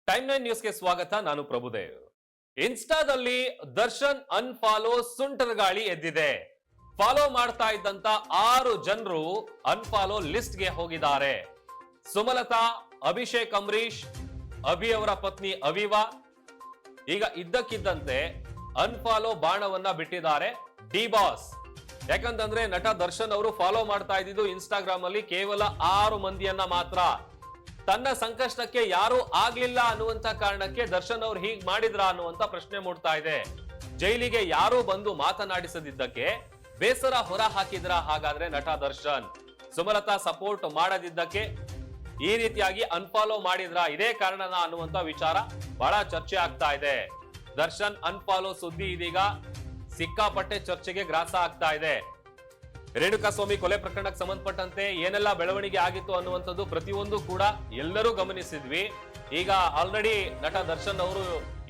Time nine ನ್ಯೂಸ್ಗೆ ಸ್ವಾಗತ. ನಾನು ಪ್ರಭುದೇವ್. ಇನ್ಸ್ಟಾದಲ್ಲಿ ದರ್ಶನ್ ಅನ್ಫಾಲೋ ಸುಂಟರ್ ಗಾಳಿ ಎದ್ದಿದೆ. ಫಾಲೋ ಮಾಡ್ತಾ ಇದ್ದಂತ 6 ಜನರು ಅನ್ಫಾಲೋ ಲಿಸ್ಟ್ಗೆ ಹೋಗಿದ್ದಾರೆ. ಸುಮಲತಾ, ಅಭಿಷೇಕ್ ಅಂಬರೀಶ್, ಅಭಿ ಅವರ ಪತ್ನಿ ಅವಿವಾ ಈಗ ಇದ್ದಕ್ಕಿದ್ದಂತೆ ಅನ್ಫಾಲೋ ಬಾಣವನ್ನ ಬಿಟ್ಟಿದ್ದಾರೆ ಡಿ ಬಾಸ್. ಯಾಕಂತಂದ್ರೆ ನಟ ದರ್ಶನ್ ಅವರು ಫಾಲೋ ಮಾಡ್ತಾ ಇದ್ದಿದ್ದು ಇನ್ಸ್ಟಾಗ್ರಾಮ್ ಅಲ್ಲಿ ಕೇವಲ 6 ಮಂದಿಯನ್ನ ಮಾತ್ರ. ತನ್ನ ಸಂಕಷ್ಟಕ್ಕೆ ಯಾರು ಆಗ್ಲಿಲ್ಲ ಅನ್ನುವಂತ ಕಾರಣಕ್ಕೆ ದರ್ಶನ್ ಅವ್ರು ಹೀಗ್ ಮಾಡಿದ್ರ ಅನ್ನುವಂತ ಪ್ರಶ್ನೆ ಮೂಡ್ತಾ ಇದೆ. ಜೈಲಿಗೆ ಯಾರು ಬಂದು ಮಾತನಾಡಿಸದಿದ್ದಕ್ಕೆ ಬೇಸರ ಹೊರ ಹಾಕಿದ್ರ ಹಾಗಾದ್ರೆ ನಟ ದರ್ಶನ್? ಸುಮಲತಾ ಸಪೋರ್ಟ್ ಮಾಡದಿದ್ದಕ್ಕೆ ಈ ರೀತಿಯಾಗಿ ಅನ್ಫಾಲೋ ಮಾಡಿದ್ರ? ಇದೇ ಕಾರಣನ ಅನ್ನುವಂತ ವಿಚಾರ ಬಹಳ ಚರ್ಚೆ ಆಗ್ತಾ ಇದೆ. ದರ್ಶನ್ ಅನ್ಫಾಲೋ ಸುದ್ದಿ ಇದೀಗ ಸಿಕ್ಕಾಪಟ್ಟೆ ಚರ್ಚೆಗೆ ಗ್ರಾಸ ಆಗ್ತಾ ಇದೆ. ರೇಣುಕಾಸ್ವಾಮಿ ಕೊಲೆ ಪ್ರಕರಣಕ್ಕೆ ಸಂಬಂಧಪಟ್ಟಂತೆ ಏನೆಲ್ಲ ಬೆಳವಣಿಗೆ ಆಗಿತ್ತು ಅನ್ನುವಂಥದ್ದು ಪ್ರತಿಯೊಂದು ಕೂಡ ಎಲ್ಲರೂ ಗಮನಿಸಿದ್ವಿ. ಈಗ ಆಲ್ರೆಡಿ ನಟ ದರ್ಶನ್ ಅವರು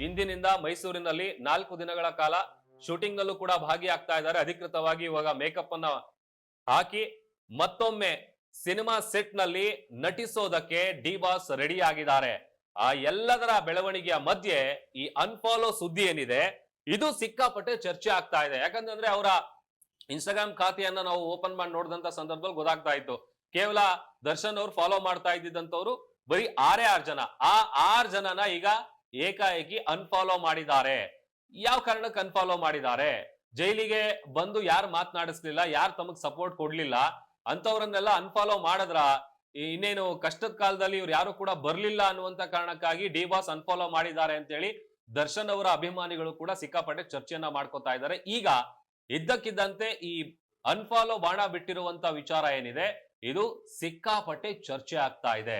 ಇಂದಿನಿಂದ ಮೈಸೂರಿನಲ್ಲಿ 4 ದಿನಗಳ ಕಾಲ ಶೂಟಿಂಗ್ ಅಲ್ಲೂ ಕೂಡ ಭಾಗಿಯಾಗ್ತಾ ಇದ್ದಾರೆ. ಅಧಿಕೃತವಾಗಿ ಇವಾಗ ಮೇಕಪ್ ಅನ್ನ ಹಾಕಿ ಮತ್ತೊಮ್ಮೆ ಸಿನಿಮಾ ಸೆಟ್ ನಲ್ಲಿ ನಟಿಸೋದಕ್ಕೆ ಡಿ ಬಾಸ್ ರೆಡಿ ಆಗಿದ್ದಾರೆ. ಆ ಎಲ್ಲದರ ಬೆಳವಣಿಗೆಯ ಮಧ್ಯೆ ಈ ಅನ್ಫಾಲೋ ಸುದ್ದಿ ಏನಿದೆ ಇದು ಸಿಕ್ಕಾಪಟ್ಟೆ ಚರ್ಚೆ ಆಗ್ತಾ ಇದೆ. ಯಾಕಂತಂದ್ರೆ ಅವರ ಇನ್ಸ್ಟಾಗ್ರಾಮ್ ಖಾತೆಯನ್ನ ನಾವು ಓಪನ್ ಮಾಡಿ ನೋಡಿದಂತ ಸಂದರ್ಭದಲ್ಲಿ ಗೊತ್ತಾಗ್ತಾ ಇತ್ತು, ಕೇವಲ ದರ್ಶನ್ ಅವ್ರು ಫಾಲೋ ಮಾಡ್ತಾ ಇದ್ದಿದ್ದಂತವ್ರು ಬರೀ 6 ಜನ. ಆ 6 ಜನನ ಈಗ ಏಕಾಏಕಿ ಅನ್ಫಾಲೋ ಮಾಡಿದ್ದಾರೆ. ಯಾವ ಕಾರಣಕ್ಕೆ ಅನ್ಫಾಲೋ ಮಾಡಿದ್ದಾರೆ? ಜೈಲಿಗೆ ಬಂದು ಯಾರು ಮಾತನಾಡಿಸ್ಲಿಲ್ಲ, ಯಾರು ತಮಗ್ ಸಪೋರ್ಟ್ ಕೊಡ್ಲಿಲ್ಲ ಅಂತವ್ರನ್ನೆಲ್ಲ ಅನ್ಫಾಲೋ ಮಾಡಿದ್ರ ಇನ್ನೇನು ಕಷ್ಟದ ಕಾಲದಲ್ಲಿ ಇವ್ರು ಯಾರು ಕೂಡ ಬರ್ಲಿಲ್ಲ ಅನ್ನುವಂತ ಕಾರಣಕ್ಕಾಗಿ ಡಿ ಬಾಸ್ ಅನ್ಫಾಲೋ ಮಾಡಿದ್ದಾರೆ ಅಂತ ಹೇಳಿ ದರ್ಶನ್ ಅವರ ಅಭಿಮಾನಿಗಳು ಕೂಡ ಸಿಕ್ಕಾಪಟ್ಟೆ ಚರ್ಚೆಯನ್ನ ಮಾಡ್ಕೋತಾ ಇದ್ದಾರೆ. ಈಗ ಇದ್ದಕ್ಕಿದ್ದಂತೆ ಈ ಅನ್ಫಾಲೋ ಬಾಣ ಬಿಟ್ಟಿರುವಂತ ವಿಚಾರ ಏನಿದೆ ಇದು ಸಿಕ್ಕಾಪಟ್ಟೆ ಚರ್ಚೆ ಆಗ್ತಾ ಇದೆ.